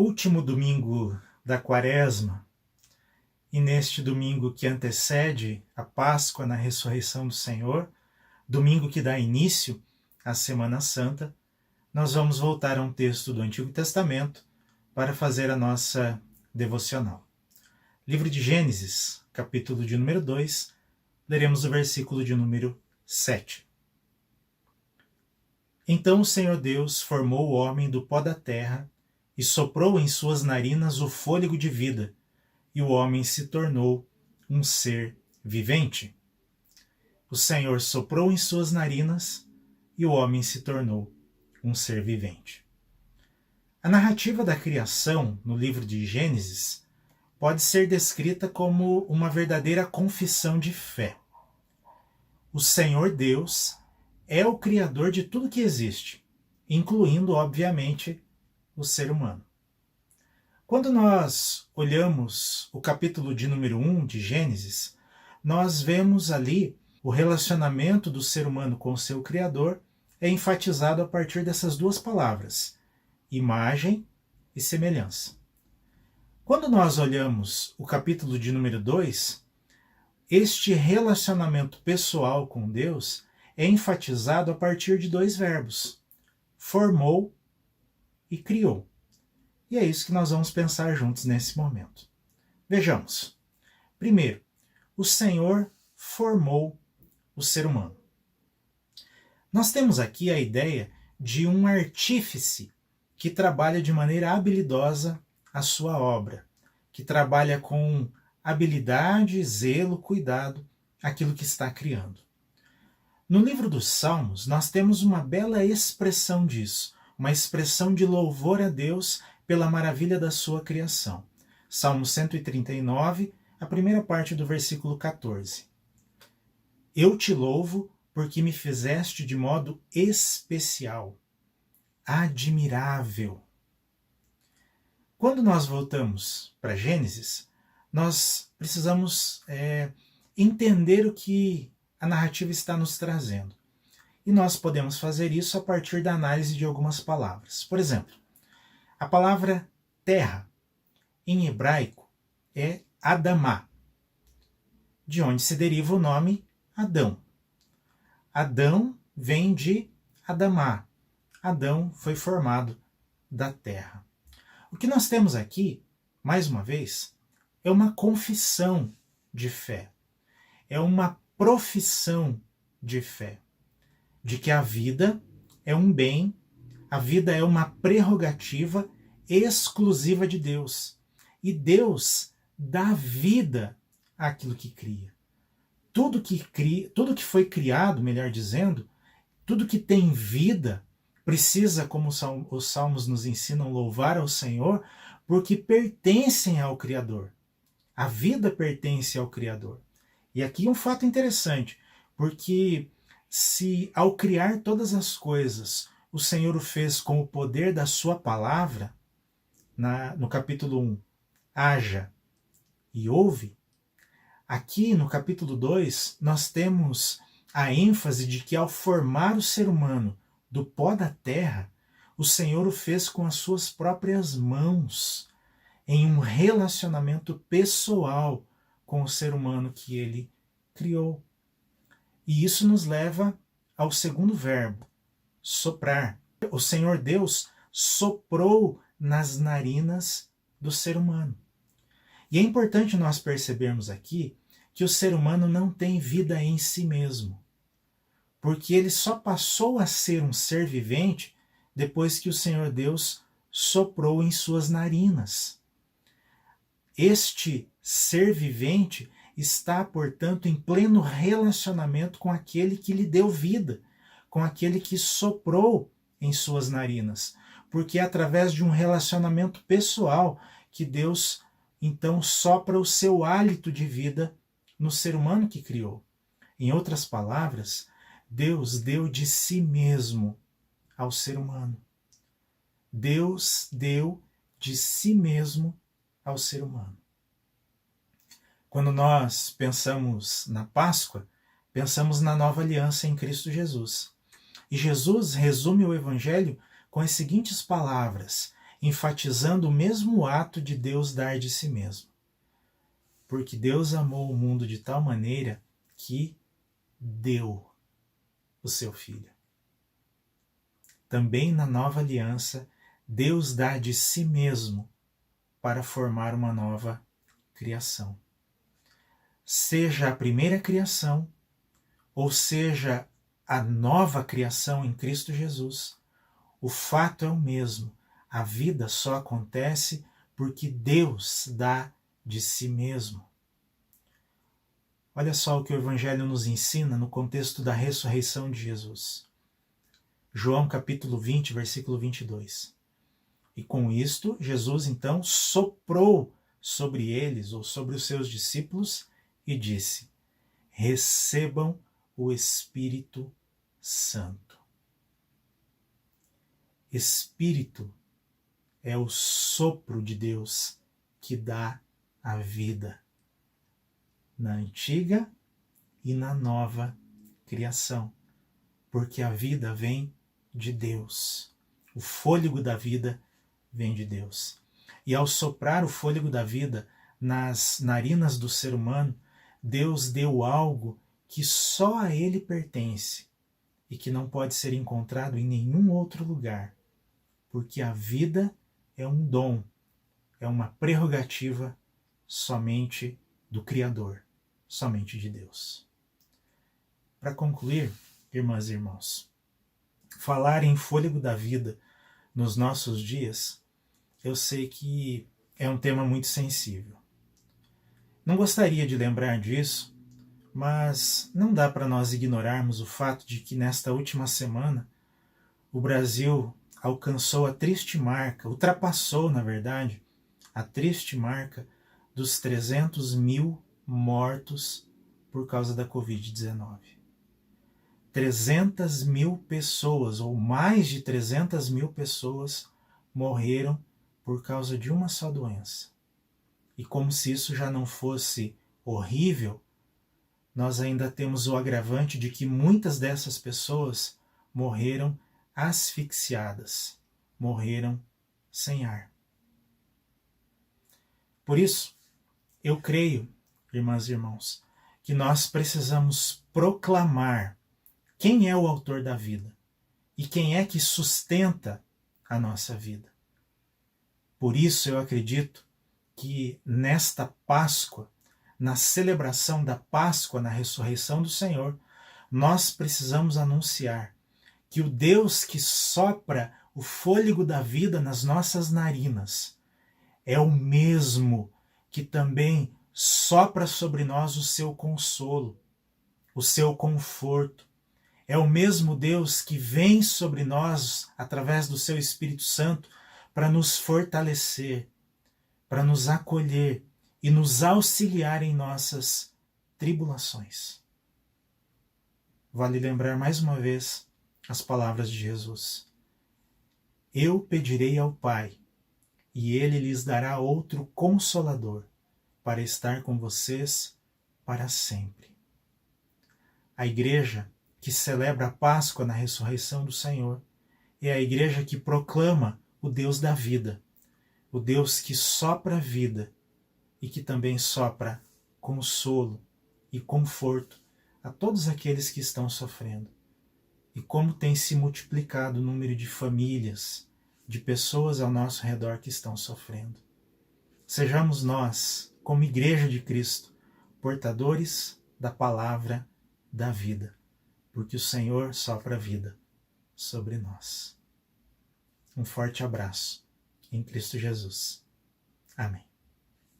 último domingo da Quaresma, e neste domingo que antecede a Páscoa na ressurreição do Senhor, domingo que dá início à Semana Santa, nós vamos voltar a um texto do Antigo Testamento para fazer a nossa devocional. Livro de Gênesis, capítulo de número 2, leremos o versículo de número 7. Então o Senhor Deus formou o homem do pó da terra e soprou em suas narinas o fôlego de vida, e o homem se tornou um ser vivente. O Senhor soprou em suas narinas e o homem se tornou um ser vivente. A narrativa da criação no livro de Gênesis pode ser descrita como uma verdadeira confissão de fé. O Senhor Deus é o Criador de tudo que existe, incluindo, obviamente, o ser humano. Quando nós olhamos o capítulo de número 1 de Gênesis, nós vemos ali o relacionamento do ser humano com o seu Criador é enfatizado a partir dessas duas palavras, imagem e semelhança. Quando nós olhamos o capítulo de número 2, este relacionamento pessoal com Deus é enfatizado a partir de dois verbos, formou e criou. E é isso que nós vamos pensar juntos nesse momento. Vejamos. Primeiro, o Senhor formou o ser humano. Nós temos aqui a ideia de um artífice que trabalha de maneira habilidosa a sua obra, que trabalha com habilidade, zelo, cuidado, aquilo que está criando. No livro dos Salmos, nós temos uma bela expressão disso, uma expressão de louvor a Deus pela maravilha da sua criação. Salmo 139, a primeira parte do versículo 14. Eu te louvo porque me fizeste de modo especial, admirável. Quando nós voltamos para Gênesis, nós precisamos entender o que a narrativa está nos trazendo. E nós podemos fazer isso a partir da análise de algumas palavras. Por exemplo, a palavra terra, em hebraico, é Adamá, de onde se deriva o nome Adão. Adão vem de Adamá. Adão foi formado da terra. O que nós temos aqui, mais uma vez, é uma confissão de fé. É uma profissão de fé. De que a vida é um bem, a vida é uma prerrogativa exclusiva de Deus. E Deus dá vida àquilo que cria. Tudo que foi criado, melhor dizendo, tudo que tem vida, precisa, como os Salmos nos ensinam, louvar ao Senhor, porque pertencem ao Criador. A vida pertence ao Criador. E aqui um fato interessante, porque se ao criar todas as coisas, o Senhor o fez com o poder da sua palavra, no capítulo 1, haja e ouve, aqui no capítulo 2, nós temos a ênfase de que ao formar o ser humano do pó da terra, o Senhor o fez com as suas próprias mãos, em um relacionamento pessoal com o ser humano que ele criou. E isso nos leva ao segundo verbo, soprar. O Senhor Deus soprou nas narinas do ser humano. E é importante nós percebermos aqui que o ser humano não tem vida em si mesmo, porque ele só passou a ser um ser vivente depois que o Senhor Deus soprou em suas narinas. Este ser vivente está, portanto, em pleno relacionamento com aquele que lhe deu vida, com aquele que soprou em suas narinas, porque é através de um relacionamento pessoal que Deus, então, sopra o seu hálito de vida no ser humano que criou. Em outras palavras, Deus deu de si mesmo ao ser humano. Deus deu de si mesmo ao ser humano. Quando nós pensamos na Páscoa, pensamos na nova aliança em Cristo Jesus. E Jesus resume o Evangelho com as seguintes palavras: enfatizando o mesmo ato de Deus dar de si mesmo. Porque Deus amou o mundo de tal maneira que deu o seu Filho. Também na nova aliança, Deus dá de si mesmo para formar uma nova criação. Seja a primeira criação, ou seja a nova criação em Cristo Jesus, o fato é o mesmo. A vida só acontece porque Deus dá de si mesmo. Olha só o que o Evangelho nos ensina no contexto da ressurreição de Jesus. João capítulo 20, versículo 22. E com isto, Jesus então soprou sobre eles, ou sobre os seus discípulos, e disse: recebam o Espírito Santo. Espírito é o sopro de Deus que dá a vida na antiga e na nova criação, porque a vida vem de Deus. O fôlego da vida vem de Deus. E ao soprar o fôlego da vida nas narinas do ser humano, Deus deu algo que só a ele pertence e que não pode ser encontrado em nenhum outro lugar, porque a vida é um dom, é uma prerrogativa somente do Criador, somente de Deus. Para concluir, irmãs e irmãos, falar em fôlego da vida nos nossos dias, eu sei que é um tema muito sensível. Não gostaria de lembrar disso, mas não dá para nós ignorarmos o fato de que nesta última semana o Brasil alcançou a triste marca, ultrapassou, na verdade, a triste marca dos 300 mil mortos por causa da Covid-19. 300 mil pessoas, ou mais de 300 mil pessoas, morreram por causa de uma só doença. E como se isso já não fosse horrível, nós ainda temos o agravante de que muitas dessas pessoas morreram asfixiadas, morreram sem ar. Por isso, eu creio, irmãs e irmãos, que nós precisamos proclamar quem é o autor da vida e quem é que sustenta a nossa vida. Por isso eu acredito que nesta Páscoa, na celebração da Páscoa, na ressurreição do Senhor, nós precisamos anunciar que o Deus que sopra o fôlego da vida nas nossas narinas é o mesmo que também sopra sobre nós o seu consolo, o seu conforto. É o mesmo Deus que vem sobre nós através do seu Espírito Santo para nos fortalecer, para nos acolher e nos auxiliar em nossas tribulações. Vale lembrar mais uma vez as palavras de Jesus. Eu pedirei ao Pai, e Ele lhes dará outro Consolador, para estar com vocês para sempre. A igreja que celebra a Páscoa na ressurreição do Senhor é a igreja que proclama o Deus da vida, o Deus que sopra a vida e que também sopra consolo e conforto a todos aqueles que estão sofrendo. E como tem se multiplicado o número de famílias, de pessoas ao nosso redor que estão sofrendo. Sejamos nós, como Igreja de Cristo, portadores da palavra da vida, porque o Senhor sopra a vida sobre nós. Um forte abraço em Cristo Jesus. Amém.